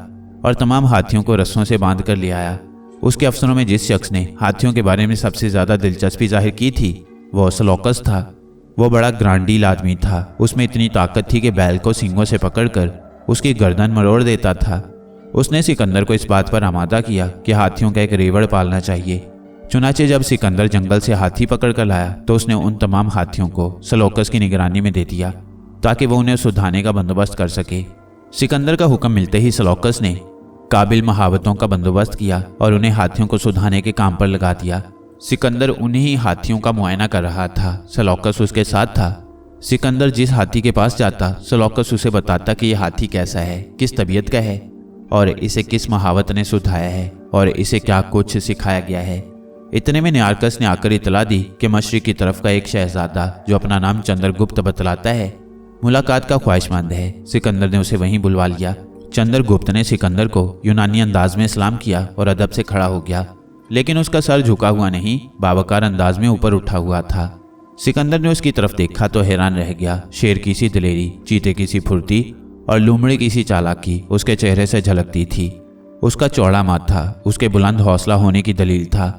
और तमाम हाथियों को रस्सों से बांध कर ले आया। उसके अफसरों में जिस शख्स ने हाथियों के बारे में सबसे ज्यादा दिलचस्पी जाहिर की थी वो सेलौकस था। वो बड़ा ग्रांडील आदमी था। उसमें इतनी ताकत थी कि बैल को सींगों से पकड़कर उसकी गर्दन मरोड़ देता था। उसने सिकंदर को इस बात पर आमादा किया कि हाथियों का एक रेवड़ पालना चाहिए। चुनाचे जब सिकंदर जंगल से हाथी पकड़ कर लाया तो उसने उन तमाम हाथियों को सेलौकस की निगरानी में दे दिया ताकि वो उन्हें सुधारने का बंदोबस्त कर सके। सिकंदर का हुक्म मिलते ही सेलौकस ने काबिल महावतों का बंदोबस्त किया और उन्हें हाथियों को सुधारने के काम पर लगा दिया। सिकंदर उन्हीं हाथियों का मुआयना कर रहा था। सेलौकस उसके साथ था। सिकंदर जिस हाथी के पास जाता सेलौकस उसे बताता कि यह हाथी कैसा है, किस तबीयत का है और इसे किस महावत ने सुधाया है और इसे क्या कुछ सिखाया गया है। इतने में नियारकस ने आकर इतला दी कि मशरिक की तरफ का एक शहजादा जो अपना नाम चंद्रगुप्त बतलाता है मुलाकात का ख्वाहिशमंद है। सिकंदर ने उसे वहीं बुलवा लिया। चंद्रगुप्त ने सिकंदर को यूनानी अंदाज में सलाम किया और अदब से खड़ा हो गया, लेकिन उसका सर झुका हुआ नहीं, बावकार अंदाज में ऊपर उठा हुआ था। सिकंदर ने उसकी तरफ देखा तो हैरान रह गया। शेर की सी दिलेरी, चीते की सी फुर्ती और लूमड़ी की सी चालाकी उसके चेहरे से झलकती थी। उसका चौड़ा माथा उसके बुलंद हौसला होने की दलील था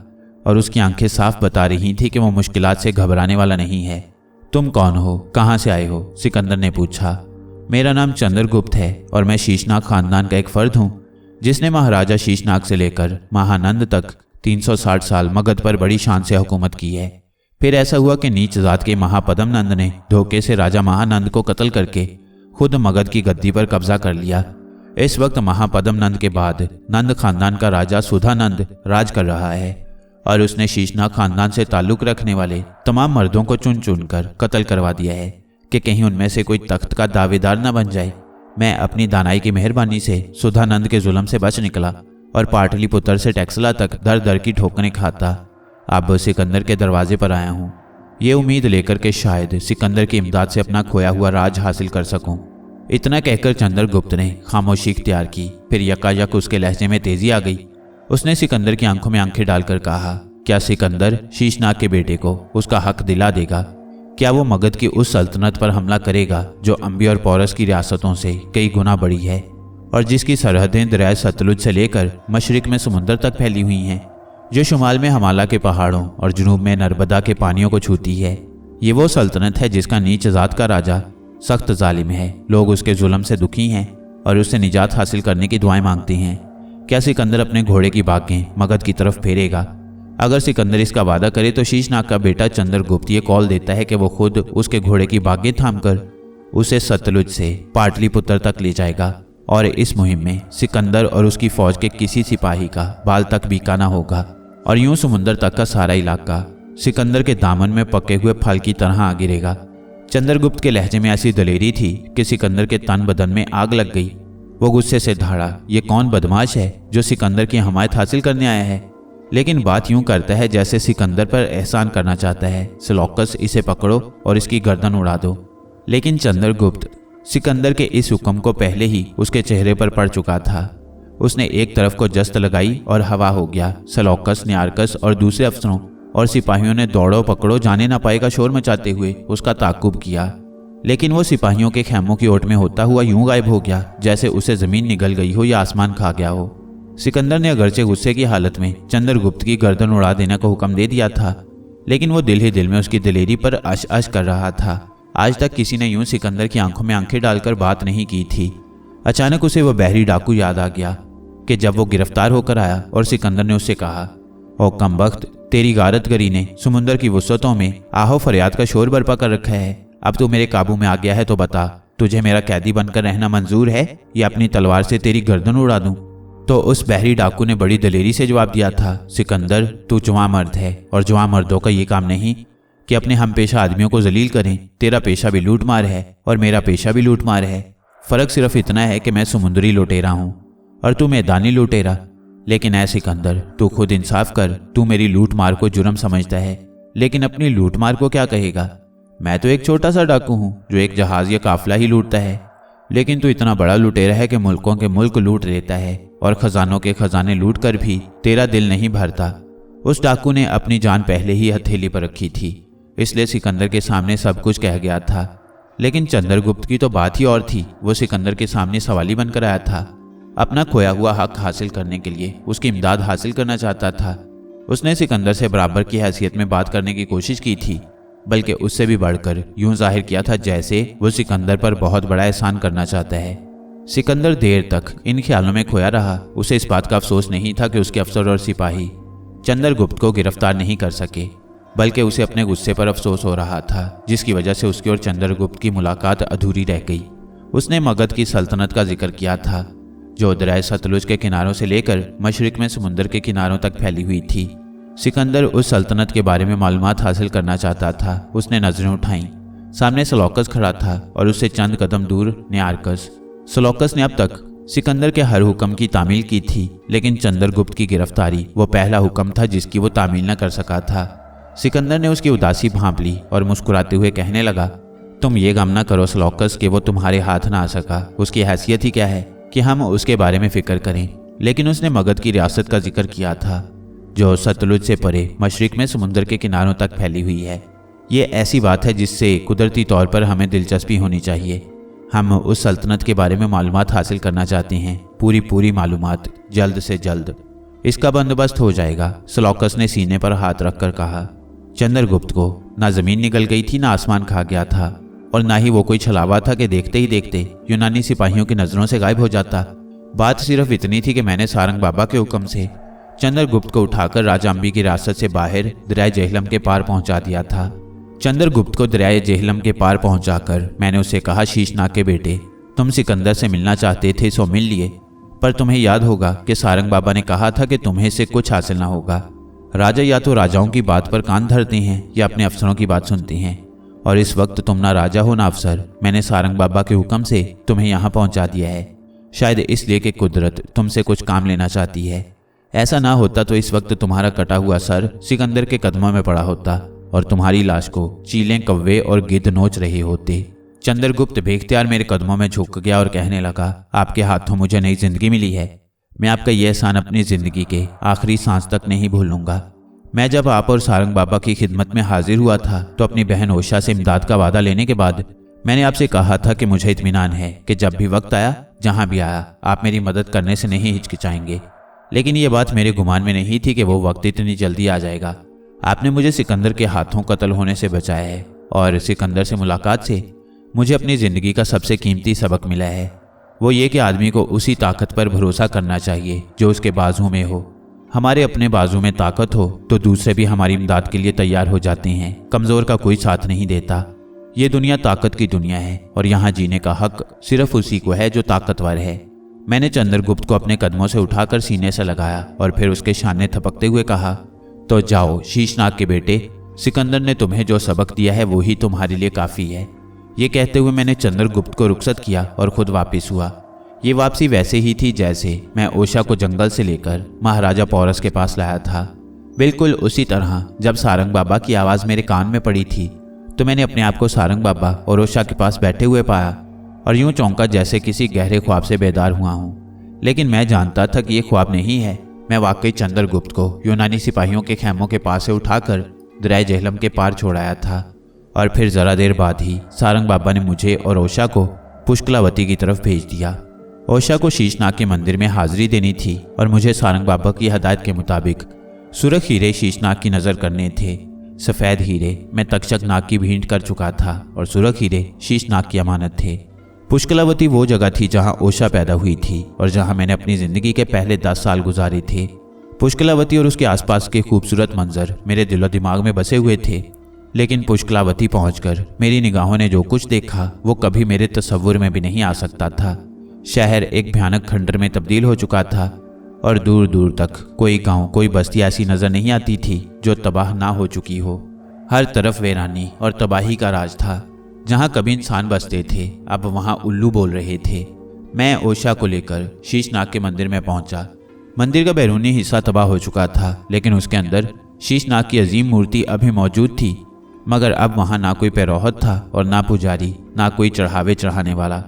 और उसकी आंखें साफ बता रही थी कि वो मुश्किलात से घबराने वाला नहीं है। तुम कौन हो, कहाँ से आए हो? सिकंदर ने पूछा। मेरा नाम चंद्रगुप्त है और मैं शीशनाग खानदान का एक फर्द हूँ जिसने महाराजा शीशनाग से लेकर महानंद तक 360 साल मगध पर बड़ी शान से हुकूमत की है। फिर ऐसा हुआ कि नीच जात के महापद्म नंद ने धोखे से राजा महानंद को कत्ल करके खुद मगध की गद्दी पर कब्जा कर लिया। इस वक्त महापद्म नंद के बाद नंद खानदान का राजा सुधानंद राज कर रहा है और उसने शीशनाग खानदान से ताल्लुक रखने वाले तमाम मर्दों को चुन चुन कर कत्ल करवा दिया है कि कहीं उनमें से कोई तख्त का दावेदार न बन जाए। मैं अपनी दानाई की मेहरबानी से सुधानंद के जुल्म से बच निकला और पाटलिपुत्र से टेक्सला तक दर दर की ठोकरें खाता अब सिकंदर के दरवाजे पर आया हूँ, ये उम्मीद लेकर के शायद सिकंदर की इमदाद से अपना खोया हुआ राज हासिल कर सकूं। इतना कहकर चंद्रगुप्त ने खामोशी इख्तियार की। फिर यकायक उसके लहजे में तेजी आ गई। उसने सिकंदर की आंखों में आंखें डालकर कहा, क्या सिकंदर शीशनाग के बेटे को उसका हक दिला देगा? क्या वो मगध की उस सल्तनत पर हमला करेगा जो अम्बी और पौरस की रियासतों से कई गुना बड़ी है और जिसकी सरहदें दरियाए सतलुज से लेकर मशरिक में समुंदर तक फैली हुई हैं, जो शुमाल में हिमालय के पहाड़ों और जुनूब में नर्मदा के पानियों को छूती है? ये वो सल्तनत है जिसका नीच जात का राजा सख्त जालिम है। लोग उसके जुल्म से दुखी हैं और उससे निजात हासिल करने की दुआएं मांगते हैं। क्या सिकंदर अपने घोड़े की बागें मगध की तरफ फेरेगा? अगर सिकंदर इसका वादा करे तो शीशनाग का बेटा चंद्रगुप्त ये कॉल देता है कि वो खुद उसके घोड़े की बागें थामकर उसे सतलुज से पाटलिपुत्र तक ले जाएगा और इस मुहिम में सिकंदर और उसकी फौज के किसी सिपाही का बाल तक बीका ना होगा और यूं समुंदर तक का सारा इलाका सिकंदर के दामन में पके हुए फल की तरह आ गिरेगा। चंद्रगुप्त के लहजे में ऐसी दलेरी थी कि सिकंदर के तन बदन में आग लग गई वो गुस्से से दहाड़ा, ये कौन बदमाश है जो सिकंदर की हमायत हासिल करने आया है? लेकिन बात यूं करता है जैसे सिकंदर पर एहसान करना चाहता है। सिलौकस, इसे पकड़ो और इसकी गर्दन उड़ा दो। लेकिन चंद्रगुप्त सिकंदर के इस हुक्म को पहले ही उसके चेहरे पर पड़ चुका था। उसने एक तरफ को जस्त लगाई और हवा हो गया। सिलौकस, न्यारकस और दूसरे अफसरों और सिपाहियों ने दौड़ो पकड़ो जाने ना पाएगा शोर मचाते हुए उसका ताकुब किया। लेकिन वो सिपाहियों के खैमों की ओट में होता हुआ यूं गायब हो गया जैसे उसे जमीन निगल गई हो या आसमान खा गया हो। सिकंदर ने अगरचे गुस्से की हालत में चंद्रगुप्त की गर्दन उड़ा देने का हुक्म दे दिया था, लेकिन वो दिल ही दिल में उसकी दिलेरी पर अश अश कर रहा था। आज तक किसी ने यूं सिकंदर की आंखों में आंखें डालकर बात नहीं की थी। अचानक उसे वह बहरी डाकू याद आ गया कि जब वो गिरफ्तार होकर आया और सिकंदर ने उससे कहा, ओ कमबख्त, तेरी गारतगरी ने समुंदर की वुसअतों में आहो फरियाद का शोर बर्पा कर रखा है। अब तू मेरे काबू में आ गया है तो बता, तुझे मेरा कैदी बनकर रहना मंजूर है या अपनी तलवार से तेरी गर्दन उड़ा दूं? तो उस बहरी डाकू ने बड़ी दलेरी से जवाब दिया था, सिकंदर, तू जवां मर्द है और जवां मर्दों का ये काम नहीं कि अपने हम पेशा आदमियों को जलील करें। तेरा पेशा भी लूट मार है और मेरा पेशा भी लूट मार है। फर्क सिर्फ इतना है कि मैं समुद्री लुटेरा हूं और तू मैदानी लुटेरा। लेकिन ऐ सिकंदर, तू खुद इंसाफ कर। तू मेरी लूट मार को जुर्म समझता है, लेकिन अपनी लूट मार को क्या कहेगा? मैं तो एक छोटा सा डाकू हूं जो एक जहाज या काफिला ही लूटता है, लेकिन तू इतना बड़ा लुटेरा है कि मुल्कों के मुल्क लूट लेता है और खजानों के खजाने लूट कर भी तेरा दिल नहीं भरता। उस डाकू ने अपनी जान पहले ही हथेली पर रखी थी, इसलिए सिकंदर के सामने सब कुछ कह गया था। लेकिन चंद्रगुप्त की तो बात ही और थी। वो सिकंदर के सामने सवाली बनकर आया था। अपना खोया हुआ हक हासिल करने के लिए उसकी इमदाद हासिल करना चाहता था। उसने सिकंदर से बराबर की हैसियत में बात करने की कोशिश की थी, बल्कि उससे भी बढ़कर यूं जाहिर किया था जैसे वो सिकंदर पर बहुत बड़ा एहसान करना चाहता है। सिकंदर देर तक इन ख्यालों में खोया रहा। उसे इस बात का अफसोस नहीं था कि उसके अफसर और सिपाही चंद्रगुप्त को गिरफ्तार नहीं कर सके, बल्कि उसे अपने गुस्से पर अफसोस हो रहा था, जिसकी वजह से उसकी और चंद्रगुप्त की मुलाकात अधूरी रह गई। उसने मगध की सल्तनत का जिक्र किया था, जो दरिया सतलुज के किनारों से लेकर मशरिक में समुद्र के किनारों तक फैली हुई थी। सिकंदर उस सल्तनत के बारे में मालूमात हासिल करना चाहता था। उसने नजरें उठाईं। सामने सिलौकस खड़ा था और उससे चंद कदम दूर न्यारकस। सिलौकस ने अब तक सिकंदर के हर हुक्म की तामील की थी, लेकिन चंद्रगुप्त की गिरफ्तारी वो पहला हुक्म था जिसकी वो तामील न कर सका था। सिकंदर ने उसकी उदासी भांप ली और मुस्कुराते हुए कहने लगा, तुम ये गम न करो सिलौकस कि वो तुम्हारे हाथ ना आ सका। उसकी हैसियत ही क्या है कि हम उसके बारे में फिक्र करें। लेकिन उसने मगध की रियासत का जिक्र किया था, जो सतलुज से परे मशरिक में समुद्र के किनारों तक फैली हुई है। ये ऐसी बात है जिससे कुदरती तौर पर हमें दिलचस्पी होनी चाहिए। हम उस सल्तनत के बारे में मालूमात हासिल करना चाहते हैं, पूरी मालूमात, जल्द से जल्द। इसका बंदोबस्त हो जाएगा। सिलौकस ने सीने पर हाथ रखकर कहा। चंद्रगुप्त को ना जमीन निगल गई थी, ना आसमान खा गया था, और ना ही वो कोई छलावा था कि देखते ही देखते यूनानी सिपाहियों की नजरों से गायब हो जाता। बात सिर्फ इतनी थी कि मैंने सारंग बाबा के हुक्म से चंद्रगुप्त को उठाकर राजा अम्बी की रियासत से बाहर दरिया जेहलम के पार पहुंचा दिया था। चंद्रगुप्त को दरिया जेहलम के पार पहुंचाकर मैंने उससे कहा, शीशनाग के बेटे, तुम सिकंदर से मिलना चाहते थे सो मिल लिए, पर तुम्हें याद होगा कि सारंग बाबा ने कहा था कि तुम्हें से कुछ हासिल ना होगा। राजा या तो राजाओं की बात पर कान धरते हैं या अपने अफसरों की बात सुनते हैं, और इस वक्त तुम ना राजा हो ना अफसर। मैंने सारंग बाबा के हुक्म से तुम्हें यहाँ पहुँचा दिया है, शायद इसलिए कि कुदरत तुमसे कुछ काम लेना चाहती है। ऐसा ना होता तो इस वक्त तुम्हारा कटा हुआ सर सिकंदर के कदमों में पड़ा होता और तुम्हारी लाश को चीलें, कौवे और गिद्ध नोच रहे होते। चंद्रगुप्त बेख्तियार मेरे कदमों में झुक गया और कहने लगा, आपके हाथों मुझे नई जिंदगी मिली है। मैं आपका यह एहसान अपनी जिंदगी के आखिरी सांस तक नहीं भूलूंगा। मैं जब आप और सारंग बाबा की खिदमत में हाजिर हुआ था तो अपनी बहन ओशा से इमदाद का वादा लेने के बाद मैंने आपसे कहा था कि मुझे इत्मीनान है कि जब भी वक्त आया, जहां भी आया, आप मेरी मदद करने से नहीं हिचकिचाएंगे। लेकिन यह बात मेरे गुमान में नहीं थी कि वो वक्त इतनी जल्दी आ जाएगा। आपने मुझे सिकंदर के हाथों कत्ल होने से बचाया है, और सिकंदर से मुलाकात से मुझे अपनी ज़िंदगी का सबसे कीमती सबक मिला है। वो ये कि आदमी को उसी ताकत पर भरोसा करना चाहिए जो उसके बाजू में हो। हमारे अपने बाजू में ताकत हो तो दूसरे भी हमारी इमदाद के लिए तैयार हो जाते हैं। कमज़ोर का कोई साथ नहीं देता। ये दुनिया ताकत की दुनिया है और यहाँ जीने का हक सिर्फ उसी को है जो ताकतवर है। मैंने चंद्रगुप्त को अपने कदमों से उठाकर सीने से लगाया और फिर उसके शाने थपकते हुए कहा, तो जाओ शीशनाग के बेटे, सिकंदर ने तुम्हें जो सबक दिया है वो ही तुम्हारे लिए काफ़ी है। ये कहते हुए मैंने चंद्रगुप्त को रुखसत किया और खुद वापस हुआ। ये वापसी वैसे ही थी जैसे मैं ओशा को जंगल से लेकर महाराजा पौरस के पास लाया था। बिल्कुल उसी तरह जब सारंग बाबा की आवाज़ मेरे कान में पड़ी थी तो मैंने अपने आप को सारंग बाबा और ओशा के पास बैठे हुए पाया और यूं चौंका जैसे किसी गहरे ख्वाब से बेदार हुआ हूँ। लेकिन मैं जानता था कि ये ख्वाब नहीं है। मैं वाकई चंद्रगुप्त को यूनानी सिपाहियों के खेमों के पास से उठाकर दरिया झेलम के पार छोड़ाया था और फिर ज़रा देर बाद ही सारंग बाबा ने मुझे और ओशा को पुष्कलावती की तरफ भेज दिया। ओशा को शीशनाग के मंदिर में हाजिरी देनी थी और मुझे सारंग बाबा की हदायत के मुताबिक सुरख हीरे शीशनाग की नज़र करने थे। सफ़ेद हीरे मैं तक्षक नाग की भेंट कर चुका था और सुरख हीरे शीशनाग की अमानत थे। पुष्कलावती वो जगह थी जहां ओशा पैदा हुई थी और जहां मैंने अपनी ज़िंदगी के पहले 10 साल गुजारे थे। पुष्कलावती और उसके आसपास के खूबसूरत मंजर मेरे दिलो दिमाग में बसे हुए थे। लेकिन पुष्कलावती पहुंचकर मेरी निगाहों ने जो कुछ देखा वो कभी मेरे तसव्वुर में भी नहीं आ सकता था। शहर एक भयानक खंडर में तब्दील हो चुका था और दूर दूर तक कोई गांव, कोई बस्ती ऐसी नज़र नहीं आती थी जो तबाह ना हो चुकी हो। हर तरफ वीरानी और तबाही का राज था। जहाँ कभी इंसान बसते थे अब वहाँ उल्लू बोल रहे थे। मैं ओशा को लेकर शीशनाग के मंदिर में पहुंचा। मंदिर का बैरूनी हिस्सा तबाह हो चुका था लेकिन उसके अंदर शीशनाग की अजीम मूर्ति अभी मौजूद थी। मगर अब वहाँ ना कोई पैरोहत था और ना पुजारी, ना कोई चढ़ावे चढ़ाने वाला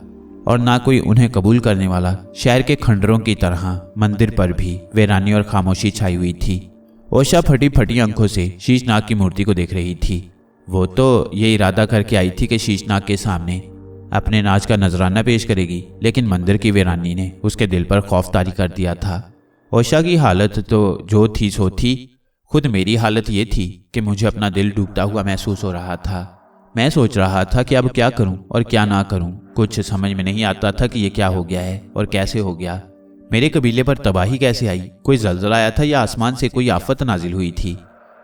और ना कोई उन्हें कबूल करने वाला। शहर के खंडरों की तरह मंदिर पर भी वीरानी और खामोशी छाई हुई थी। ओशा फटी फटी आंखों से शीशनाग की मूर्ति को देख रही थी। वो तो ये इरादा करके आई थी कि शीशनाग के सामने अपने नाच का नजराना पेश करेगी, लेकिन मंदिर की वीरानी ने उसके दिल पर खौफ तारी कर दिया था। ओशा की हालत तो जो थी सो थी। खुद मेरी हालत ये थी कि मुझे अपना दिल डूबता हुआ महसूस हो रहा था। मैं सोच रहा था कि अब क्या करूं और क्या ना करूं। कुछ समझ में नहीं आता था कि ये क्या हो गया है और कैसे हो गया। मेरे कबीले पर तबाही कैसे आई? कोई जलजला आया था या आसमान से कोई आफत नाजिल हुई थी?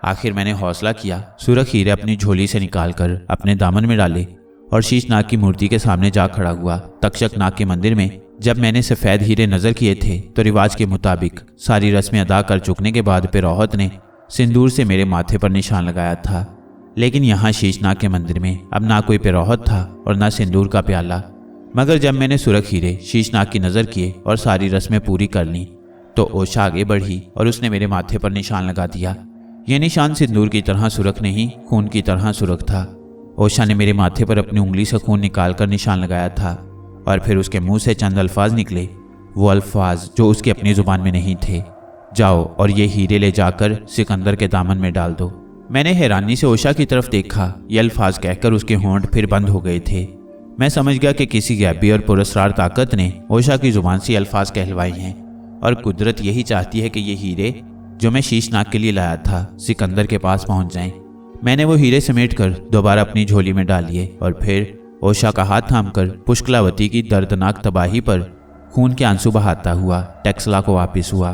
आखिर मैंने हौसला किया, सुरख हीरे अपनी झोली से निकालकर अपने दामन में डाले और शीशनाग की मूर्ति के सामने जा खड़ा हुआ। तक्षक नाग के मंदिर में जब मैंने सफ़ेद हीरे नज़र किए थे तो रिवाज के मुताबिक सारी रस्में अदा कर चुकने के बाद पैरोहत ने सिंदूर से मेरे माथे पर निशान लगाया था। लेकिन यहाँ शीशनाग के मंदिर में अब ना कोई पैरोहत था और ना सिंदूर का प्याला। मगर जब मैंने सुरख हीरे शीशनाग की नज़र किए और सारी रस्में पूरी कर लीं तो ओशा आगे बढ़ी और उसने मेरे माथे पर निशान लगा दिया। यह निशान सिंदूर की तरह सुरख नहीं, खून की तरह सुरख था। ओशा ने मेरे माथे पर अपनी उंगली से खून निकालकर निशान लगाया था और फिर उसके मुंह से चंद अल्फाज निकले, वो अल्फाज जो उसकी अपनी जुबान में नहीं थे। जाओ और ये हीरे ले जाकर सिकंदर के दामन में डाल दो। मैंने हैरानी से ओशा की तरफ देखा। ये अल्फाज कहकर उसके होंठ फिर बंद हो गए थे। मैं समझ गया कि किसी गैबी और पुरस्कार ताकत ने ओशा की जुबान से अल्फाज कहलवाए हैं और कुदरत यही चाहती है कि ये हीरे जो मैं शीशनाग के लिए लाया था सिकंदर के पास पहुंच जाएं। मैंने वो हीरे समेटकर दोबारा अपनी झोली में डाल लिए और फिर ओशा का हाथ थामकर पुष्कलावती की दर्दनाक तबाही पर खून के आंसू बहाता हुआ टेक्सला को वापस हुआ।